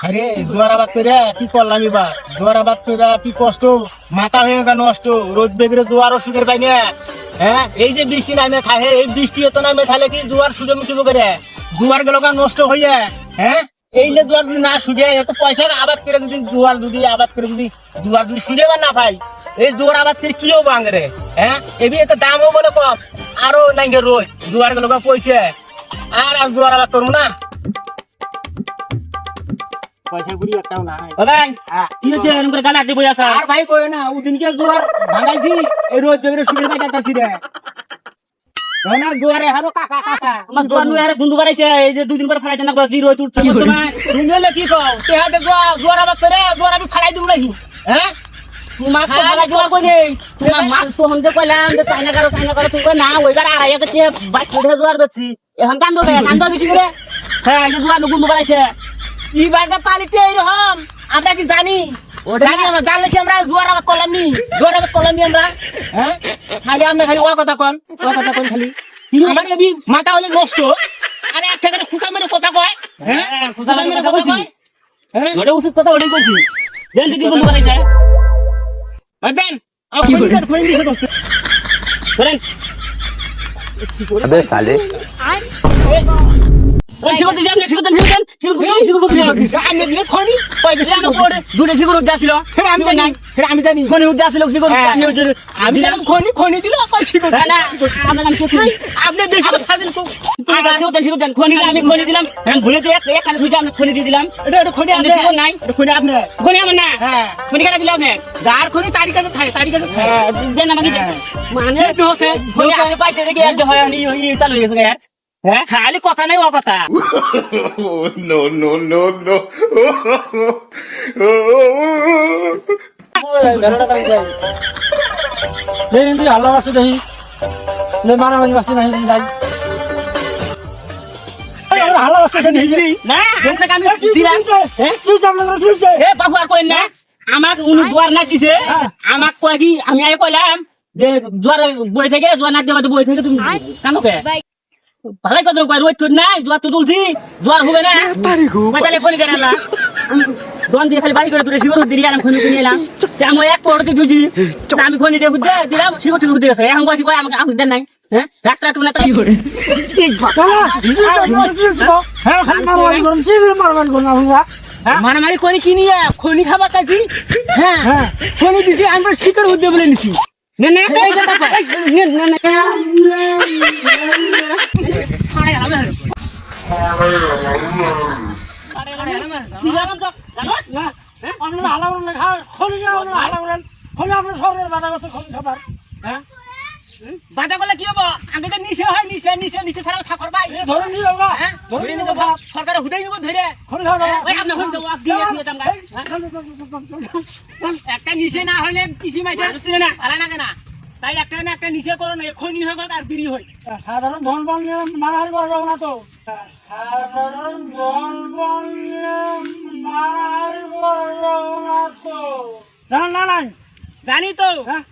আরে জোয়ার আবাদ করে কি করলাম এবার? জোয়ার আবাদ করে কি কষ্ট, মাথা হয়ে গেল নষ্ট। রোদ বেগরে জোয়ারও সুখের পাই না। হ্যাঁ, এই যে বৃষ্টি নামে থাকে, এই বৃষ্টি এত নামে থাকলে কি জোয়ার সুখে মিটিব করে? জোয়ার গেল নষ্ট হয়ে। হ্যাঁ, এই যে জোয়ার যদি না সুখে, এত পয়সা আবাদ করে যদি জোয়ার যদি আবাদ করে যদি জোয়ার যদি সুখে না পাই, এই জোয়ার আবাদ করে কি হবো আঙ্গরে? হ্যাঁ, এবি এত দামও বলে কম, আরো নাই রোজ জোয়ার গেল পয়সা। আর আজ জোয়ার আবাদ করবো না, পয়সা গুলি একটাও নাই। ভাই কি হচ্ছে এরকম করে গালা দিয়ে বই আসা? আর ভাই কই না, ওদিনকে জোয়ার ভাঙাইছি, এই রোদ বেগরে সুখের পাই কাটাছি রে। না জোয়ারে হারো কাকা কাকা আমার দোয়ার নুয়ে আরে বন্ধু বাড়াইছে, এই যে 2 দিন পরে ফেলাইতে না জিরো উঠছে তোমার। তুমি হলে কি কও? তেহাতে জোয়ার আবাদ করে জোয়ার আমি ফালাই দিব নাকি? হ্যাঁ, তোমার তো ফেলাই দেওয়া কই নেই, তোমার মাল তো হমতে কইলাম যে সাইনা করো তুমি কই না ওইবার আর আইয়া কে বাই ছোড়ে জোয়ার বেচি এখন কান্দো বেশি করে। হ্যাঁ এই যে দোয়ার বন্ধু বাড়াইছে ই বাজা পালিতে এইরকম আমরা কি জানি? জানি আমরা, জানলে কি আমরা জোয়ার আবাদ করলাম নি? জোয়ার আবাদ করলাম নি আমরা? হ্যাঁ, খালি আমরা খালি ও কথা কন খালি আমার এবি মাথা হলে নষ্ট। আরে একটা করে খুঁচা মেরে কথা কয়। হ্যাঁ, খুঁচা মেরে কথা কয়। হ্যাঁ, ওটা উচিত কথা ওটাই কইছি। দেন দিদি বন্ধু বাড়াইছে দেন আপনাদের ফোন দিছে দোস্ত। বলেন अबे साले ওই শিখতে যাম না শিখতে দিছে আমি দিলে খনি কয় দিছে দুটো শিখর উদ্যা ছিল সেটা আমি জানি। খনি উদ্যা ছিল শিখর আমি জানি খনি দিল কয় শিখো না আমরা নাম শিখি আপনি বেশি ফাজিল কো। শিখতেন খনি আমি খনি দিলাম ভুলে দিয়ে একখানে বুঝে আমি খনি দিয়ে দিলাম। এটা খনি আপনি নাই খনি আপনি। খনি আমার না হ্যাঁ, খনি কেন দিলাম আপনি যার খনি তারিখ আছে থাকে, তারিখ আছে থাকে। দেন আমাকে মানে একটু হচ্ছে খনি আমি পাইতে দেখে এক হয় আমি চালু হয়ে গেছে হ্যাঁ খালি কথা নাই ও কথা। no no no no তুই আল্লাহ বাসে দেখি মারামারি বাসে দেখি যাই আল্লাহ বাসে দেখি না আপনাকে আমি দিলাম এ বাবু আর কইন না আমাক উনি জোয়ার নাচিছে আমাক কয় কি আমি আগে কইলাম যে জোয়ার বই থেকে জোয়ার নাচ দেবা বই থেকে তুমি কানো কে ভালাই কত কয় রোজ তো নাই জোয়ার তো তুলছি জোয়ার হবে না তাহলে ফোন করে না দোন দিয়ে খালি বাড়ি করে তুলে শিগর দিয়ে গেলাম খনি কিনে এলাম আমি এক পড়তে দিয়েছি আমি খনি দিয়ে বুঝতে দিলাম শিগর ঠিক দিয়ে গেছে এখন কয় আমাকে আমাকে দেন নাই হ্যাঁ রাত্রে একটু না তাই করে মারামারি করে কি নিয়ে খনি খাবার চাইছি? হ্যাঁ, খনি দিছি আমরা শিকার উদ্দে বলে নিছি। না না এই কথা কয়। বাধা করলে কি হবো? আগে তো নিচে হয়, নিচে ছাড়া থাকর ভাই। হ্যাঁ, ধরে নিব সরকার হুদাই নিব ধরে। ওই আপনি হন যাও আপনি দিয়ে দাম গায় একটা নিচে না হলে কৃষি মাইছে বুঝছিস না আলা না কেনা। তাই একটা না একটা নিচে করো না, খনি হয় আর দেরি হয়। সাধারণ ধন বল নিয়ে মারামারি করা যাবে না তো। সাধারণ ধন বল নিয়ে মারামারি করা যাবে না তো। না না নাই জানি তো, হ্যাঁ